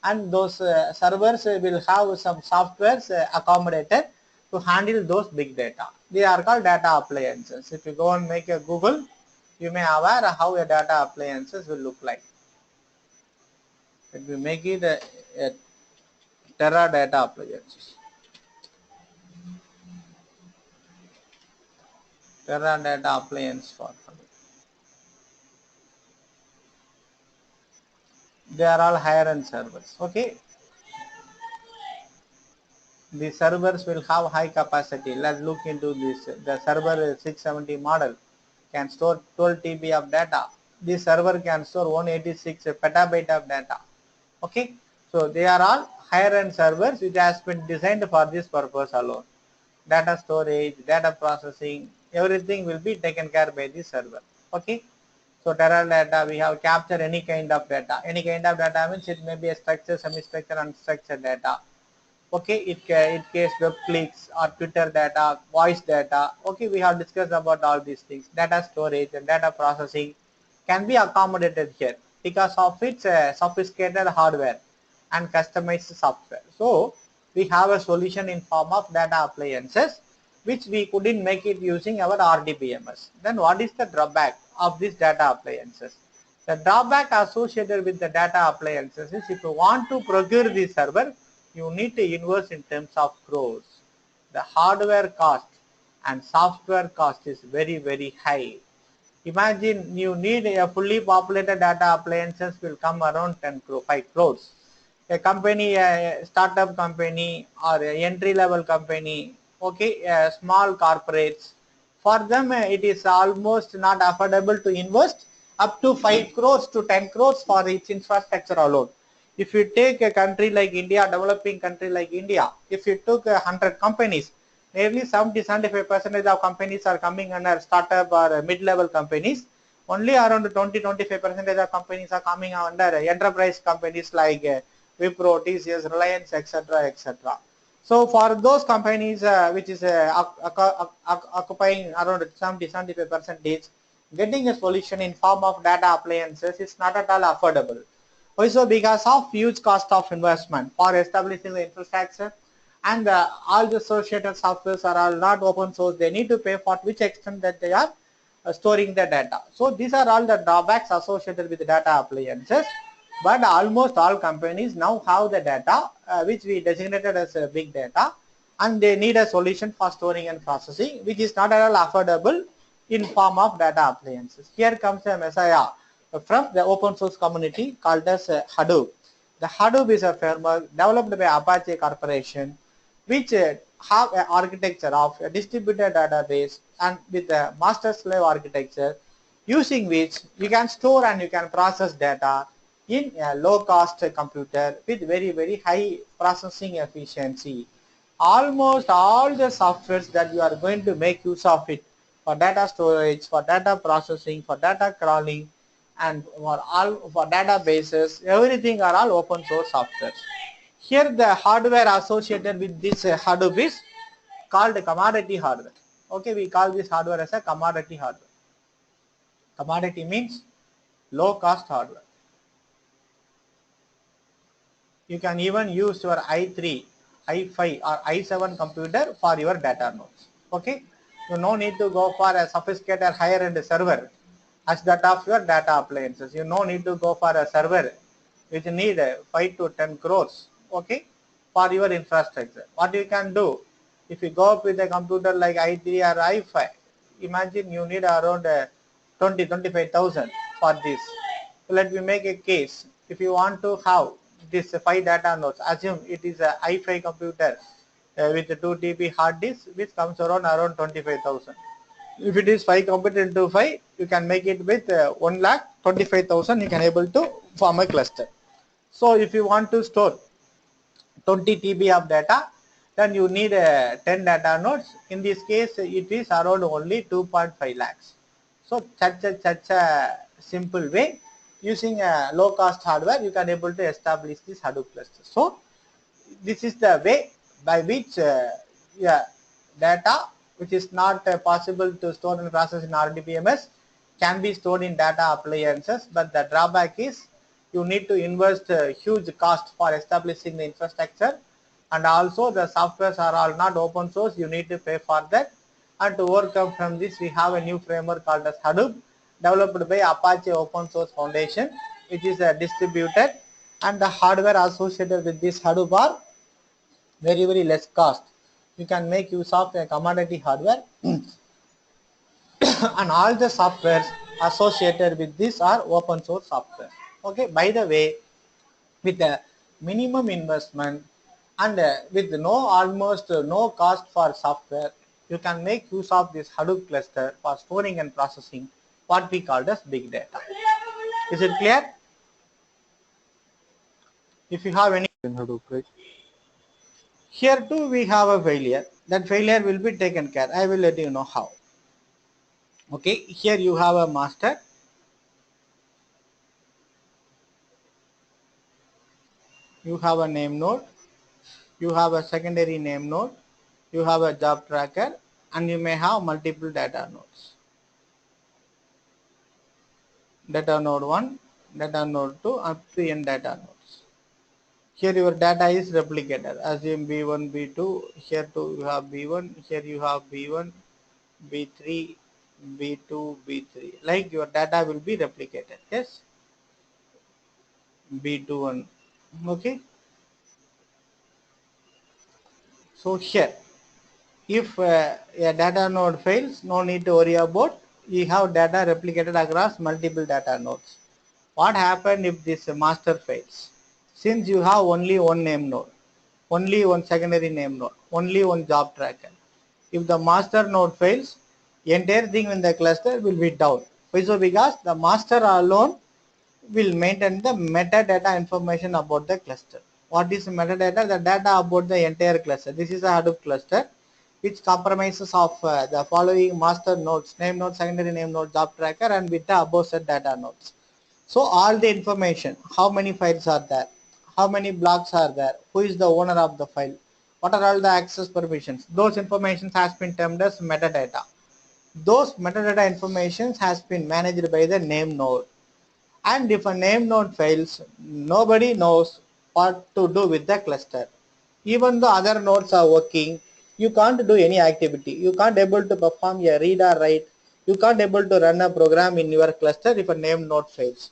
[SPEAKER 1] and those servers will have some softwares accommodated to handle those big data. They are called data appliances. If you go and make a Google, you may aware how a data appliances will look like. If we make it a Teradata appliances. Teradata appliance for they are all higher end servers. Okay, the servers will have high capacity. Let's look into this. The server 670 model can store 12 TB of data. This server can store 186 petabyte of data. Okay, so they are all higher end servers which has been designed for this purpose alone. Data storage, data processing, everything will be taken care by the server. Okay, so Teradata, we have captured any kind of data. Any kind of data means it may be a structured, semi-structured, unstructured data. Okay, it case web clicks or Twitter data, voice data. Okay, we have discussed about all these things. Data storage and data processing can be accommodated here because of its sophisticated hardware and customized software. So we have a solution in form of data appliances which we couldn't make it using our RDBMS. Then what is the drawback of these data appliances? The drawback associated with the data appliances is if you want to procure the server, you need to invest in terms of crores. The hardware cost and software cost is very, very high. Imagine you need a fully populated data appliances will come around 5 crores. A company, a startup company or a entry level company, okay, small corporates, for them it is almost not affordable to invest up to 5 crores to 10 crores for its infrastructure alone. If you take a country like India, developing country like India, if you took 100 companies, nearly 70-75% of companies are coming under startup or mid-level companies. Only around 20-25% of companies are coming under enterprise companies like Wipro, TCS, Reliance, etc., etc. So for those companies which is occupying around 70-75%, getting a solution in form of data appliances is not at all affordable. Also because of huge cost of investment for establishing the infrastructure, and all the associated softwares are all not open source. They need to pay for which extent that they are storing the data. So these are all the drawbacks associated with the data appliances. But almost all companies now have the data which we designated as big data, and they need a solution for storing and processing, which is not at all affordable in form of data appliances. Here comes a messiah from the open source community called as Hadoop. The Hadoop is a framework developed by Apache Corporation, which have an architecture of a distributed database and with a master slave architecture, using which you can store and you can process data in a low cost computer with very high processing efficiency. Almost all the softwares that you are going to make use of it for data storage, for data processing, for data crawling, and for databases, everything are all open source softwares. Here the hardware associated with this Hadoop is called commodity hardware. Okay, we call this hardware as a commodity hardware. Commodity means low cost hardware. You can even use your i3, i5 or i7 computer for your data nodes. Okay, you no need to go for a sophisticated higher end server as that of your data appliances. You no need to go for a server which need 5 to 10 crores, okay, for your infrastructure. What you can do, if you go up with a computer like i3 or i5, imagine you need around 20-25,000 for this. So let me make a case. If you want to have this 5 data nodes, assume it is a i5 computer with 2 TB hard disk, which comes around 25,000. If it is 5 computer into 5, you can make it with 1,25,000. You can able to form a cluster. So if you want to store 20 TB of data, then you need 10 data nodes. In this case, it is around only 2.5 lakhs. So such a simple way, using a low cost hardware, you can able to establish this Hadoop cluster. So this is the way by which yeah, data which is not possible to store and process in RDBMS can be stored in data appliances, but the drawback is you need to invest huge cost for establishing the infrastructure, and also the softwares are all not open source. You need to pay for that, and to overcome from this, we have a new framework called as Hadoop, developed by Apache Open Source Foundation, which is distributed, and the hardware associated with this Hadoop are very less cost. You can make use of a commodity hardware and all the softwares associated with this are open source software. Okay, by the way, with a minimum investment and with no almost no cost for software, you can make use of this Hadoop cluster for storing and processing what we call as big data. Is it clear? If you have any
[SPEAKER 3] In Hadoop, right?
[SPEAKER 1] here too, we have a failure. That failure will be taken care. I will let you know how. Okay, here you have a master, you have a name node, you have a secondary name node, you have a job tracker, and you may have multiple data nodes. Data node 1, data node 2, up to n data nodes. Here your data is replicated. Assume B1, B2, here too you have B1, here you have B1, B3, B2, B3. Like your data will be replicated. Yes, B21. Okay, so here if a data node fails, no need to worry about. you have data replicated across multiple data nodes. What happens if this master fails? Since you have only one name node, only one secondary name node, only one job tracker. If the master node fails, entire thing in the cluster will be down. Why so? Because the master alone will maintain the metadata information about the cluster. What is metadata? The data about the entire cluster. This is a Hadoop cluster which compromises of the following master nodes, name node, secondary name node, job tracker, and with the above set data nodes. So all the information, how many files are there, how many blocks are there, who is the owner of the file, what are all the access permissions, those information has been termed as metadata. Those metadata information has been managed by the name node. And if a name node fails, nobody knows what to do with the cluster. Even though other nodes are working, you can't do any activity. You can't able to perform a read or write. You can't able to run a program in your cluster if a name node fails.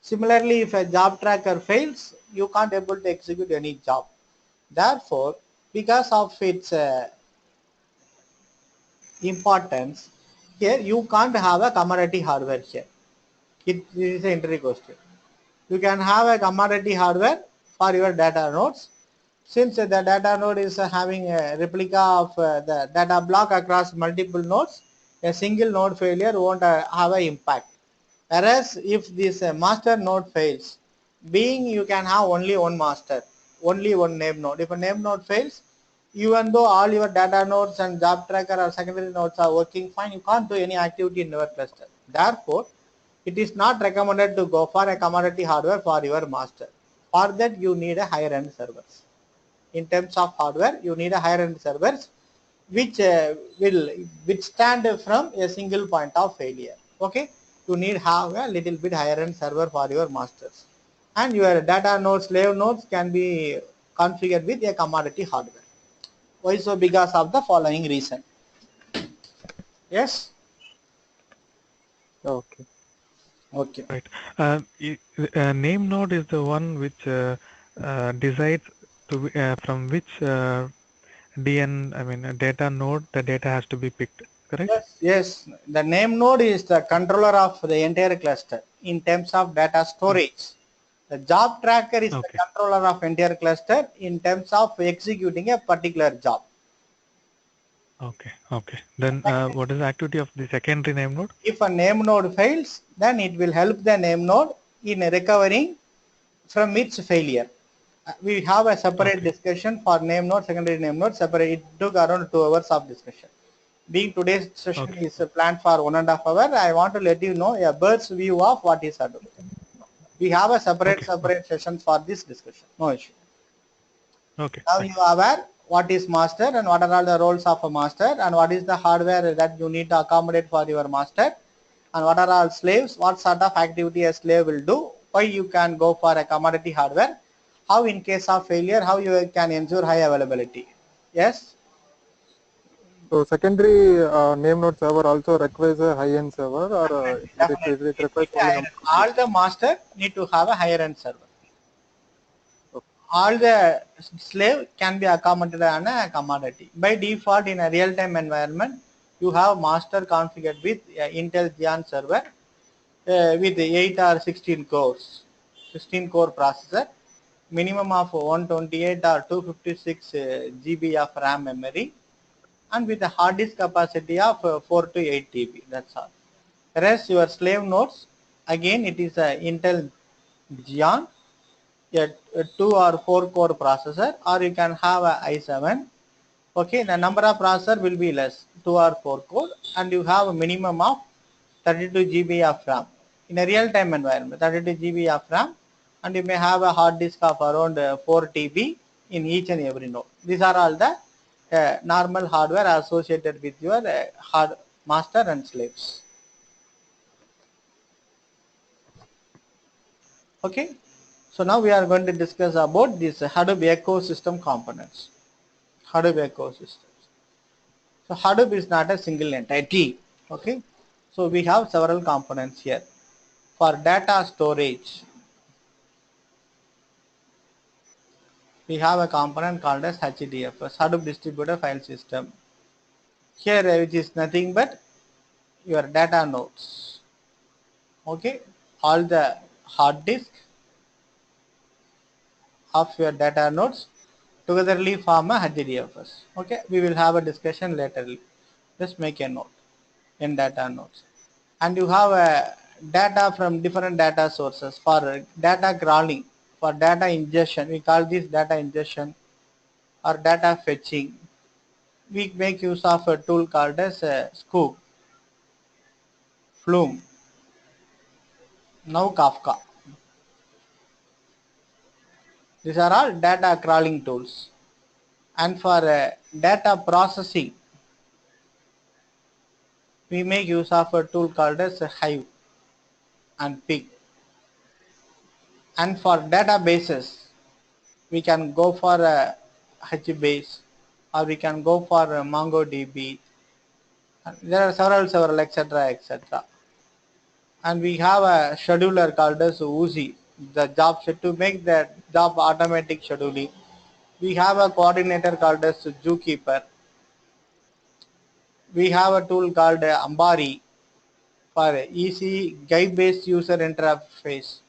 [SPEAKER 1] Similarly, if a job tracker fails, you can't able to execute any job. Therefore, because of its importance, here you can't have a commodity hardware here. It is an entry question. You can have a commodity hardware for your data nodes. Since the data node is having a replica of the data block across multiple nodes, a single node failure won't have an impact. Whereas if this master node fails, being you can have only one master, only one name node. If a name node fails, even though all your data nodes and job tracker or secondary nodes are working fine, you can't do any activity in your cluster. Therefore, it is not recommended to go for a commodity hardware for your master. For that, you need a higher end servers. In terms of hardware, you need a higher end servers which will withstand from a single point of failure. Okay, you need have a little bit higher end server for your masters, and your data nodes, slave nodes can be configured with a commodity hardware. Why so? Because of the following reason. Yes.
[SPEAKER 3] Okay.
[SPEAKER 1] Okay.
[SPEAKER 2] Right. Name node is the one which decides from which DN, I mean data node, the data has to be picked. Correct?
[SPEAKER 1] Yes, yes. The name node is the controller of the entire cluster in terms of data
[SPEAKER 2] Mm.
[SPEAKER 1] storage. The job tracker is the
[SPEAKER 2] Okay.
[SPEAKER 1] controller of entire cluster in terms of executing a particular job.
[SPEAKER 2] Okay. Okay. Then what is the activity of the secondary name node?
[SPEAKER 1] If a name node fails, then it will help the name node in recovering from its failure. We have a separate
[SPEAKER 2] Okay.
[SPEAKER 1] discussion for name node, secondary name node, separate. It took around 2 hours of discussion. Being today's session
[SPEAKER 2] Okay.
[SPEAKER 1] is planned for 1.5 hours, I want to let you know a bird's view of what is Hadoop. We have a separate
[SPEAKER 2] Okay. Okay.
[SPEAKER 1] session for this discussion. No issue.
[SPEAKER 2] Okay.
[SPEAKER 1] Now you
[SPEAKER 2] Thanks.
[SPEAKER 1] are aware what is master and what are all the roles of a master and what is the hardware that you need to accommodate for your master and what are all slaves, what sort of activity a slave will do, why you can go for a commodity hardware, how in case of failure, how you can ensure high availability. Yes?
[SPEAKER 3] So secondary name node server also requires a high-end server, or
[SPEAKER 1] Definitely,
[SPEAKER 3] it
[SPEAKER 1] definitely.
[SPEAKER 3] requires only number of
[SPEAKER 1] All
[SPEAKER 3] users.
[SPEAKER 1] the master need to have a higher end server.
[SPEAKER 3] Okay.
[SPEAKER 1] All the slave can be accommodated on a commodity. By default, in a real-time environment, you have master configured with Intel Xeon server with 8 or 16 cores, 16 core processor, minimum of 128 or 256 GB of RAM memory, and with a hard disk capacity of 4 to 8 TB. That's all. Whereas your slave nodes, again, it is a Intel Xeon a 2 or 4 core processor, or you can have a i7. Okay, the number of processor will be less, 2 or 4 core, and you have a minimum of 32 GB of RAM in a real-time environment. 32 GB of RAM, and you may have a hard disk of around 4 TB in each and every node. These are all the normal hardware associated with your hard master and slaves. Okay, so now we are going to discuss about this Hadoop ecosystem components. Hadoop ecosystems. So Hadoop is not a single entity. Okay, so we have several components here. For data storage, we have a component called as HDFS, Hadoop Distributed File System. Here, which is nothing but your data nodes. Okay, all the hard disk of your data nodes togetherly form a HDFS. Okay, we will have a discussion later. Just make a note in data nodes. And you have data from different data sources for data crawling, for data ingestion. We call this data ingestion or data fetching. We make use of a tool called as Scoop, Flume, now Kafka. These are all data crawling tools. And for data processing, we make use of a tool called as Hive and Pig. And for databases, we can go for a HBase or we can go for a MongoDB. There are several etc. And we have a scheduler called as Uzi, the job to make the job automatic scheduling. We have a coordinator called as Zookeeper. We have a tool called Ambari for easy guide-based user interface.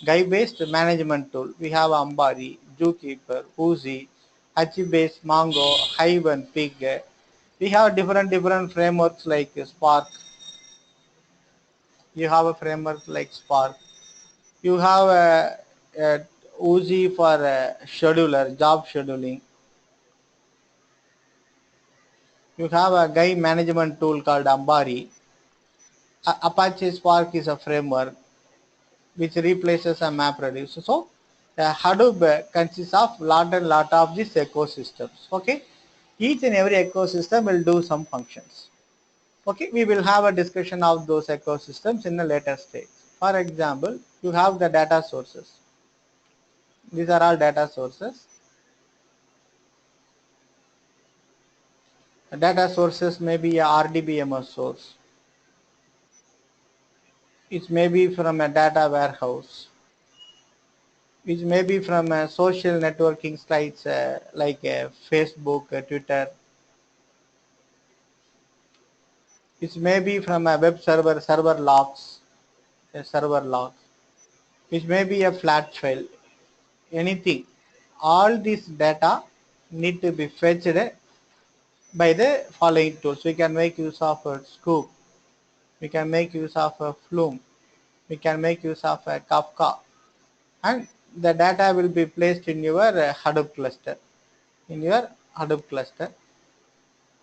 [SPEAKER 1] Guide-based management tool. We have Ambari, Zookeeper, Uzi, HBase, Mongo, Hive and Pig. We have different frameworks like Spark. You have a framework like Spark. You have a Uzi for scheduler, job scheduling. You have a guide management tool called Ambari. Apache Spark is a framework which replaces a MapReduce. So Hadoop consists of lot of these ecosystems. Okay, each and every ecosystem will do some functions. Okay, we will have a discussion of those ecosystems in a later stage. For example, you have the data sources. These are all data sources. The data sources may be a RDBMS source. It may be from a data warehouse. Which may be from social networking sites like Facebook, Twitter. It may be from a web server logs, a server log. It may be a flat file, anything. All this data need to be fetched by the following tools. We can make use of a Scoop. We can make use of a Flume. We can make use of a Kafka. And the data will be placed in your Hadoop cluster. In your Hadoop cluster.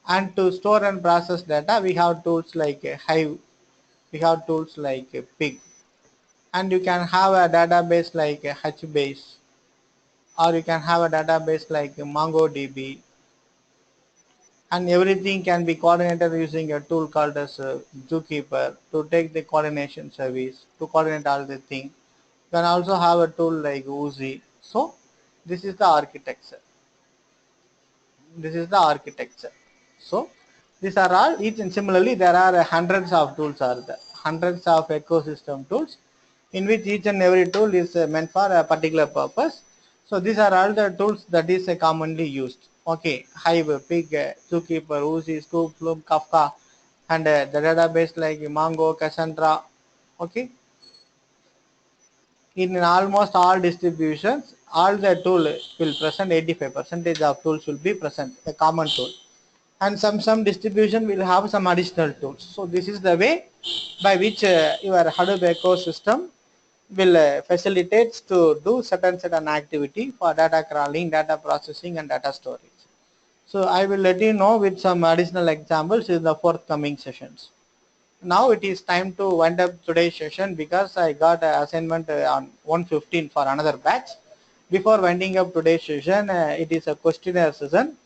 [SPEAKER 1] And to store and process data, we have tools like Hive. We have tools like Pig. And you can have a database like HBase. Or you can have a database like MongoDB. And everything can be coordinated using a tool called as Zookeeper to take the coordination service, to coordinate all the things. You can also have a tool like Uzi. So this is the architecture. This is the architecture. So these are all each, and similarly there are hundreds of tools are there, hundreds of ecosystem tools in which each and every tool is meant for a particular purpose. So these are all the tools that is commonly used. Okay, Hive, Pig, Zookeeper, Uzi, Scoop, Flume, Kafka, and the database like Mongo, Cassandra. Okay, in almost all distributions, all the tool will present 85% of tools will be present, a common tool. And some distribution will have some additional tools. So this is the way by which your Hadoop ecosystem will facilitates to do certain activity for data crawling, data processing and data storage. So I will let you know with some additional examples in the forthcoming sessions. Now it is time to wind up today's session because I got an assignment on 1:15 for another batch. Before winding up today's session, it is a questionnaire session.